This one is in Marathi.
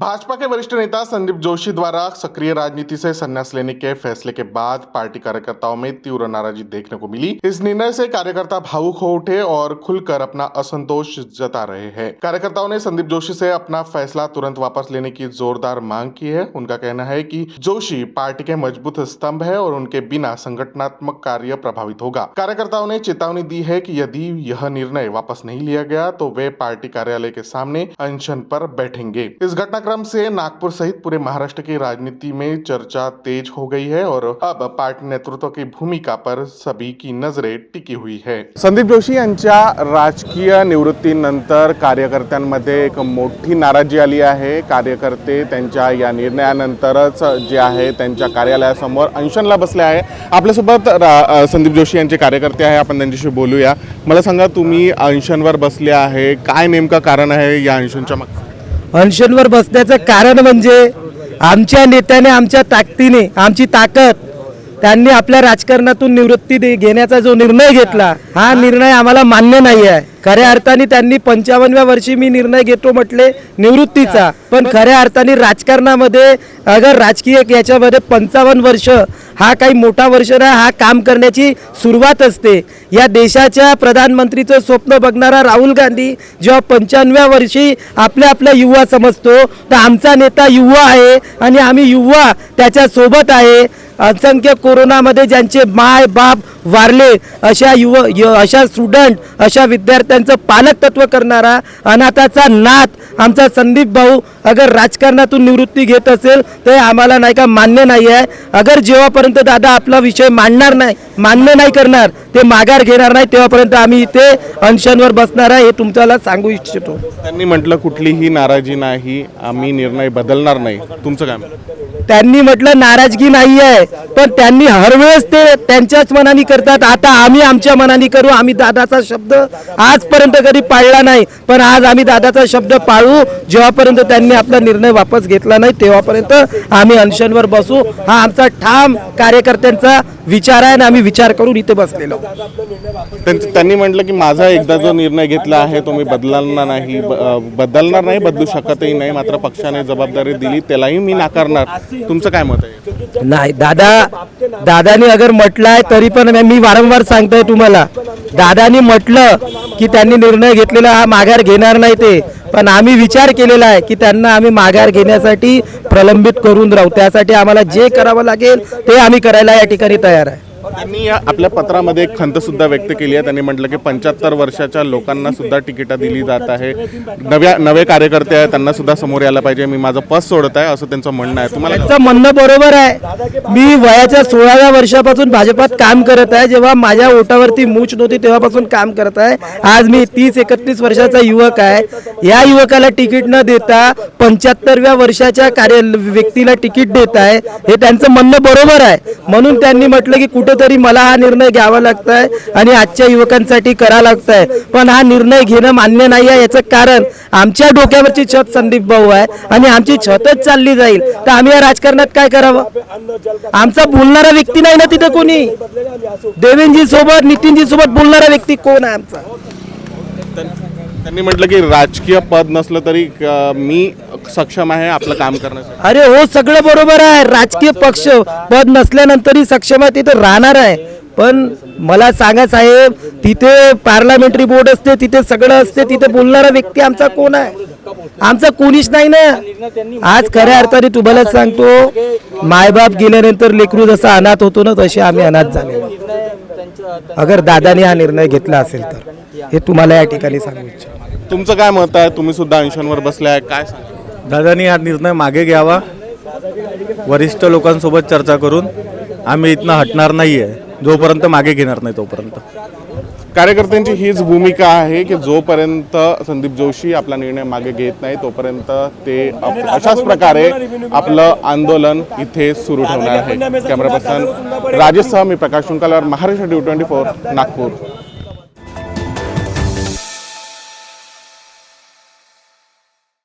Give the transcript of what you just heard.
भाजपा के वरिष्ठ नेता संदीप जोशी द्वारा सक्रिय राजनीति से संन्यास लेने के फैसले के बाद पार्टी कार्यकर्ताओं में तीव्र नाराजगी देखने को मिली। इस निर्णय से कार्यकर्ता भावुक हो उठे और खुलकर अपना असंतोष जता रहे हैं। कार्यकर्ताओं ने संदीप जोशी से अपना फैसला तुरंत वापस लेने की जोरदार मांग की है। उनका कहना है कि जोशी पार्टी के मजबूत स्तंभ है और उनके बिना संगठनात्मक कार्य प्रभावित होगा। कार्यकर्ताओं ने चेतावनी दी है कि यदि यह निर्णय वापस नहीं लिया गया तो वे पार्टी कार्यालय के सामने अनशन पर बैठेंगे। इस घटनाक्रम से नागपुर सहित पूरे महाराष्ट्र की राजनीति में चर्चा तेज हो गई है और अब पार्टी नेतृत्व की भूमिका पर सभी की नजरें टिकी हुई है। संदीप जोशी यांच्या राजकीय निवृत्तीनंतर कार्यकर्त्यांमध्ये एक मोठी नाराजी आली आहे। कार्यकर्ते त्यांच्या या निर्णयानंतरच जे आहे त्यांच्या कार्यालयासमोर अनशनला बसले आहे। आपल्यासोबत संदीप जोशी यांचे कार्यकर्ते आहे, आपण त्यांच्याशी बोलूया। मला सांगा, तुम्ही अनशनवर बसले आहे, काय नेमका कारण आहे या अनशनच्या मागे? अनशनवर बसण्याचं कारण म्हणजे आमच्या नेत्याने आमच्या ताकदीने आमची ताकद त्यांनी आपल्या राजकारणातून निवृत्ती घेण्याचा जो निर्णय घेतला, हा निर्णय आम्हाला मान्य नाही आहे। खऱ्या अर्थाने त्यांनी 55व्या वर्षी मी निर्णय घेतो म्हटले निवृत्तीचा, पण खऱ्या अर्थाने राजकारणामध्ये अगर राजकीय याच्यामध्ये 55 वर्ष हा काही मोठा वर्ष नाही, हा काम करण्याची सुरुवात असते। या देशाच्या प्रधानमंत्रीचं स्वप्न बघणारा राहुल गांधी जेव्हा 55व्या वर्षी आपल्या युवा समजतो, तर आमचा नेता युवा आहे आणि आम्ही युवा त्याच्या सोबत आहे। असंख्य कोरोनामध्ये ज्यांचे माय बाप वारले अशा अशा स्टुडंट अशा विद्यार्थ्यांचं पालकत्व करणारा अनाथाचा नाथ आमचा संदीप भाऊ अगर राजकारणातून निवृत्ती घेत असेल तर आम्हाला नाही का मान्य नाही आहे। अगर जेव्हापर्यंत दादा आपला विषय मान्य नाही करणार, ते माघार घेणार नाही, तेव्हापर्यंत आम्ही इथे अनशनवर बसणार आहे, हे तुमच्याला सांगू इच्छितो। त्यांनी म्हटलं कुठलीही नाराजी नाही, आम्ही निर्णय बदलणार नाही, तुमचं काय? त्यांनी म्हटलं नाराजगी नाही आहे, पण त्यांनी हर वेळेस ते त्यांच्याच मनाने करतात। आता आम्ही आमच्या मनाने करू। आम्ही दादाचा शब्द आजपर्यंत कधी पाळला नाही, पण आज आम्ही दादाचा शब्द पाळू। जेव्हापर्यंत त्यांनी आपला निर्णय वापस घेतला नाही तेव्हापर्यंत आम्ही अनशनवर बसू, हा आमचा ठाम कार्यकर्त्यांचा विचार आहे आणि आम्ही विचार करून इथे बसलेलो। त्यांनी म्हटलं की माझा एकदा जो निर्णय घेतला आहे तो मी बदलणार नाही, बदलू शकतही नाही, मात्र पक्षाने जबाबदारी दिली त्यालाही मी नाकारणार, तुमचं काय मत आहे? नाही, दादानी अगर म्हटलाय तरी पण मी वारंवार सांगतोय तुम्हाला, दादानी म्हटलं की त्यांनी निर्णय घेतलेला हा माघार घेणार नाही ते, पण आम्ही विचार केलेला आहे की त्यांना आम्ही माघार घेण्यासाठी प्रलंबित करून राहू। त्यासाठी आम्हाला जे करावं लागेल ते आम्ही करायला या ठिकाणी तयार आहे। त्यांनी आपल्या पत्रामध्ये एक खंत सुद्धा व्यक्त केली आहे। त्यांनी म्हटलं की 75 वर्षाच्या लोकांना सुद्धा तिकीट दिली जात आहे, नवे कार्यकर्ते आहेत त्यांना सुद्धा समोर यायला पाहिजे, मी माझं पद सोडत आहे असं त्यांचं म्हणणं आहे। तुम्हाला त्यांचं म्हणणं बरोबर आहे। मी वयाच्या 16व्या वर्षापासून भाजपात काम करत आहे, जेव्हा माझ्या ओटावरती मूछ नव्हती तेव्हापासून काम करत आहे। आज मी 30-31 वर्षाचा युवक आहे। या युवकाला तिकीट न देता 75व्या वर्षाच्या व्यक्तीला तिकीट देत आहे, हे त्यांचं म्हणणं बरोबर आहे। म्हणून त्यांनी म्हटलं की कुठेतरी मला हा निर्णय घ्यावा लागतोय आणि आजच्या युवकांसाठी करा लागतोय, पण हा निर्णय घेणं मान्य नाही आहे। याचं कारण आमच्या डोक्यावरची छत संदीप भाऊ आहे आणि आमची छतच चालली जाईल तर आम्ही या राजकारणात काय करावं? आमचा बोलणारा व्यक्ती नाही ना तिथे कोणी। देवेंद्रजी सोबत नितीनजी सोबत बोलणारा व्यक्ती कोण आहे आमचा? त्यांनी म्हटलं की राजकीय पद नसलं तरी मी सक्षम आहे आपलं काम करण्यासाठी। अरे हो, सगळं बरोबर आहे। राजकीय पक्ष पद नसल्यानंतरही सक्षम आहे, तिथे राहणार आहे। पण मला सांगा साहेब, तिथे पार्लमेंटरी बोर्ड असते, तिथे सगळं असते, तिथे बोलणारा व्यक्ती आमचा कोण आहे? आमचा कोणीच नाही ना। आज खऱ्या अर्थाने तुम्हाला सांगतो, मायबाप गेल्यानंतर लेकरू जसा अनाथ होतो ना, तसे आम्ही अनाथ झालेलो। अगर दादाने हा निर्णय घेतला असेल तर हे तुम्हाला या ठिकाणी सांगू इच्छितो। तुमचं काय मत आहे? तुम्ही सुद्धा अनशनवर बसले आहे, काय सांगा? दादानी हा निर्णय मागे घ्यावा, वरिष्ठ लोकांसोबत चर्चा करून आम्ही इथनं हटणार नाही आहे, जोपर्यंत मागे घेणार नाही तोपर्यंत। कार्यकर्त्यांची हीच भूमिका आहे की जोपर्यंत संदीप जोशी आपला निर्णय मागे घेत नाही तोपर्यंत ते अशाच प्रकारे आपलं आंदोलन इथे सुरू ठेवणार आहे। कॅमेरा पर्सन राजेश सह मी प्रकाश शुंकलवार, महाराष्ट्र 24 नागपूर।